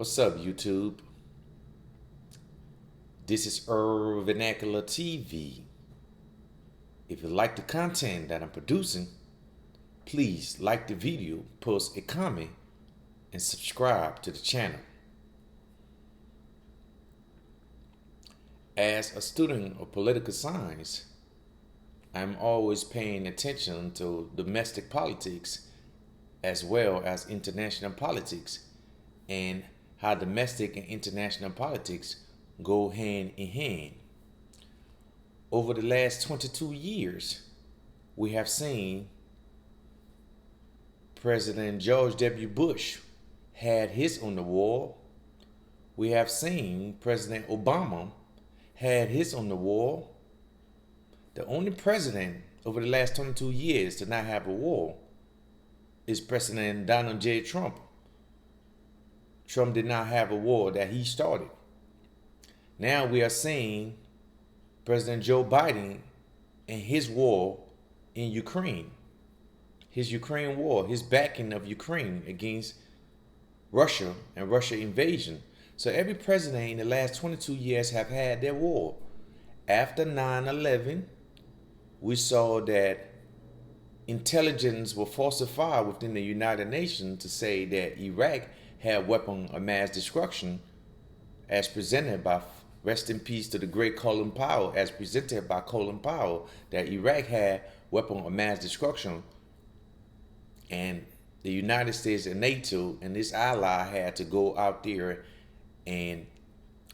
What's up, YouTube? This is Vernacular TV. If you like the content that I'm producing, please like the video, post a comment, and subscribe to the channel. As a student of political science, I'm always paying attention to domestic politics as well as international politics and how domestic and international politics go hand in hand. Over the last 22 years, we have seen President George W. Bush had his on the wall. We have seen President Obama had his on the wall. The only president over the last 22 years to not have a wall is President Donald J. Trump. Trump did not have a war that he started. Now we are seeing President Joe Biden and his war in Ukraine. His Ukraine war, his backing of Ukraine against Russia and Russia invasion. So every president in the last 22 years have had their war. After 9/11, we saw that intelligence was falsified within the United Nations to say that Iraq had weapons of mass destruction, as presented by, rest in peace to the great Colin Powell, as presented by Colin Powell, that Iraq had weapons of mass destruction, and the United States and NATO and this ally had to go out there and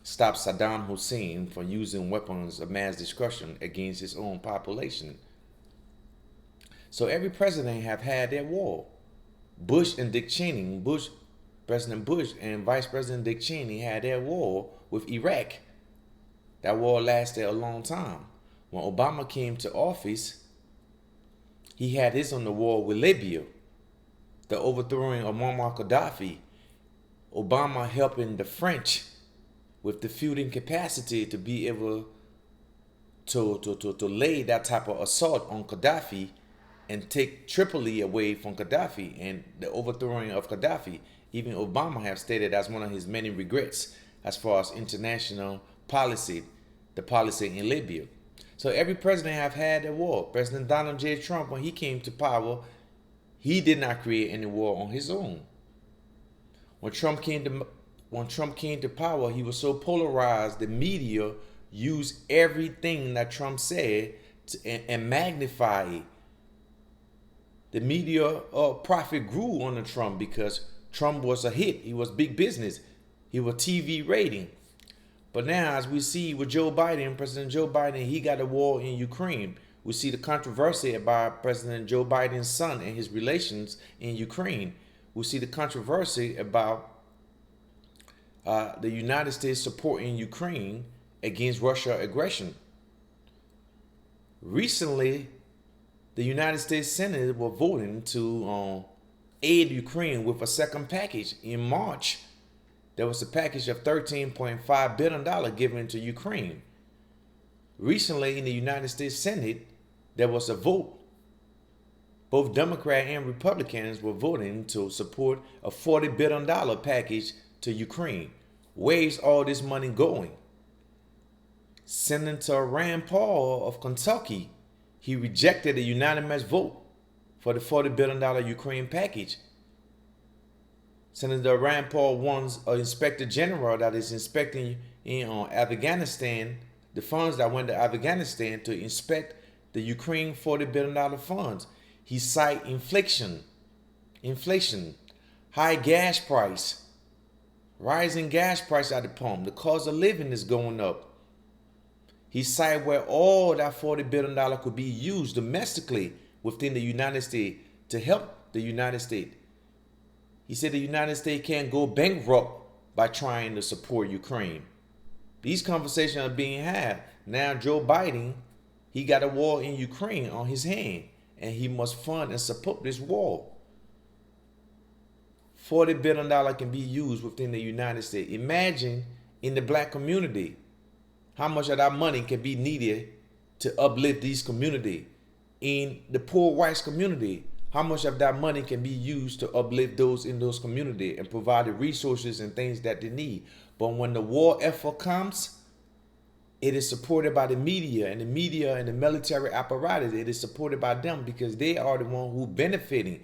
stop Saddam Hussein from using weapons of mass destruction against his own population. So every president have had their war. Bush and Dick Cheney, President Bush and Vice President Dick Cheney had their war with Iraq. That war lasted a long time. When Obama came to office, he had his on the war with Libya, the overthrowing of Muammar Gaddafi. Obama helping the French with the feuding capacity to be able to lay that type of assault on Gaddafi and take Tripoli away from Gaddafi and the overthrowing of Gaddafi. Even Obama have stated as one of his many regrets as far as international policy, the policy in Libya. So every president have had a war. President Donald J. Trump, when he came to power, he did not create any war on his own. When Trump came to power, he was so polarized, the media used everything that Trump said and magnify it. The media profit grew on the Trump because Trump was a hit. He was big business. He was TV rating. But now, as we see with Joe Biden, President Joe Biden, he got a war in Ukraine. We see the controversy about President Joe Biden's son and his relations in Ukraine. We see the controversy about the United States supporting Ukraine against Russia aggression. Recently, the United States Senate were voting to aid Ukraine with a second package. In March, there was a package of $13.5 billion given to Ukraine. Recently, in the United States Senate, there was a vote. Both Democrat and Republicans were voting to support a $40 billion package to Ukraine. Where is all this money going? Senator Rand Paul of Kentucky, he rejected a unanimous vote for the $40 billion Ukraine package. Senator Rand Paul wants an inspector general that is inspecting in Afghanistan, the funds that went to Afghanistan, to inspect the Ukraine $40 billion funds. He cite inflation, high gas price, rising gas price at the pump. The cost of living is going up. He cited where all that $40 billion could be used domestically within the United States to help the United States. He said the United States can't go bankrupt by trying to support Ukraine. These conversations are being had. Now Joe Biden, he got a war in Ukraine on his hand, and he must fund and support this war. $40 billion can be used within the United States. Imagine in the black community, how much of that money can be needed to uplift these community. In the poor whites community, how much of that money can be used to uplift those in those communities and provide the resources and things that they need. But when the war effort comes, it is supported by the media and the military apparatus. It is supported by them because they are the one who benefiting.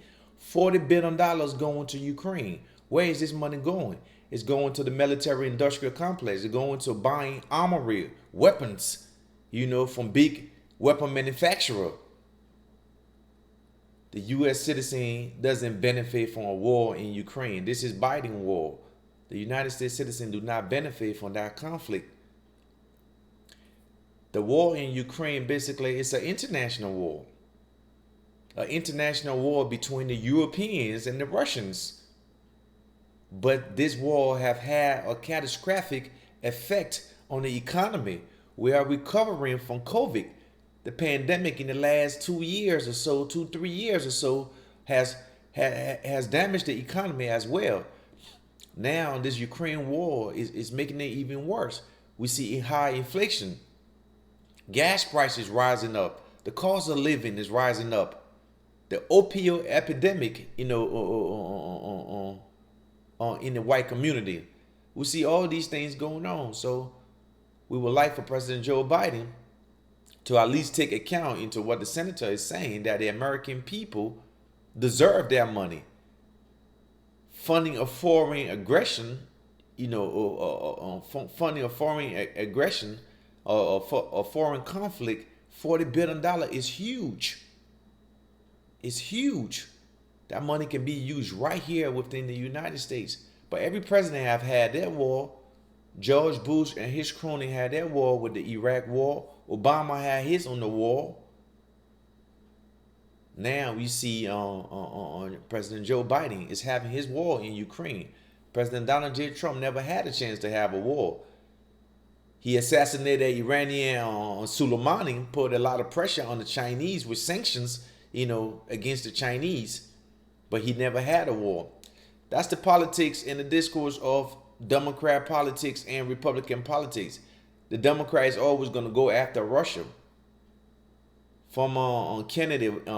$40 billion going to Ukraine. Where is this money going? It's going to the military industrial complex. It's going to buying armory, weapons, from big weapon manufacturer. The U.S. citizen doesn't benefit from a war in Ukraine. This is Biden war. The United States citizens do not benefit from that conflict. The war in Ukraine basically is an international war. An international war between the Europeans and the Russians. But this war have had a catastrophic effect on the economy. We are recovering from COVID. The pandemic in the last 2 years or so, 2-3 years or so, has damaged the economy as well. Now this Ukraine war is making it even worse. We see high inflation. Gas prices rising up. The cost of living is rising up. The opioid epidemic, in the white community. We see all these things going on. So we would like for President Joe Biden to at least take account into what the senator is saying, that the American people deserve their money. Funding a foreign aggression, funding a foreign aggression or a foreign conflict, $40 billion is huge. It's huge. That money can be used right here within the United States. But every president have had their war. George Bush and his crony had their war with the Iraq war. Obama had his on the wall. Now we see President Joe Biden is having his war in Ukraine. President Donald J. Trump never had a chance to have a war. He assassinated Iranian Soleimani, put a lot of pressure on the Chinese with sanctions, against the Chinese, but he never had a war. That's the politics and the discourse of Democrat politics and Republican politics. The Democrats always going to go after Russia. From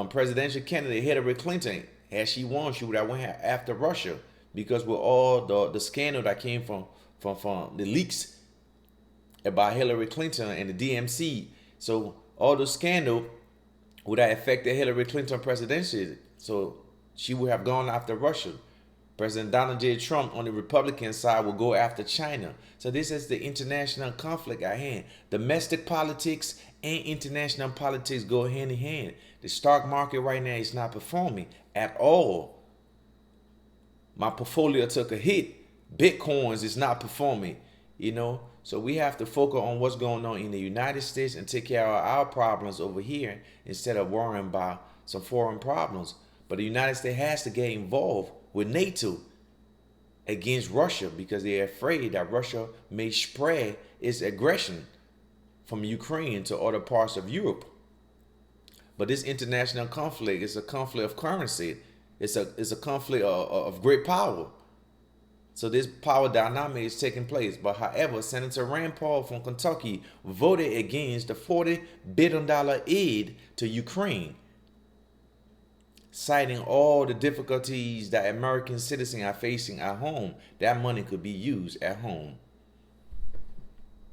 presidential candidate Hillary Clinton, as she won, she would have went after Russia, because with all the scandal that came from the leaks about Hillary Clinton and the DMC. So all the scandal would have affected Hillary Clinton presidency. So she would have gone after Russia. President Donald J. Trump on the Republican side will go after China. So this is the international conflict at hand. Domestic politics and international politics go hand in hand. The stock market right now is not performing at all. My portfolio took a hit. Bitcoins is not performing, So we have to focus on what's going on in the United States and take care of our problems over here instead of worrying about some foreign problems. But the United States has to get involved with NATO against Russia, because they're afraid that Russia may spread its aggression from Ukraine to other parts of Europe. But this international conflict is a conflict of currency. It's a conflict of great power. So this power dynamic is taking place. But however, Senator Rand Paul from Kentucky voted against the $40 billion aid to Ukraine, citing all the difficulties that American citizens are facing at home. That money could be used at home.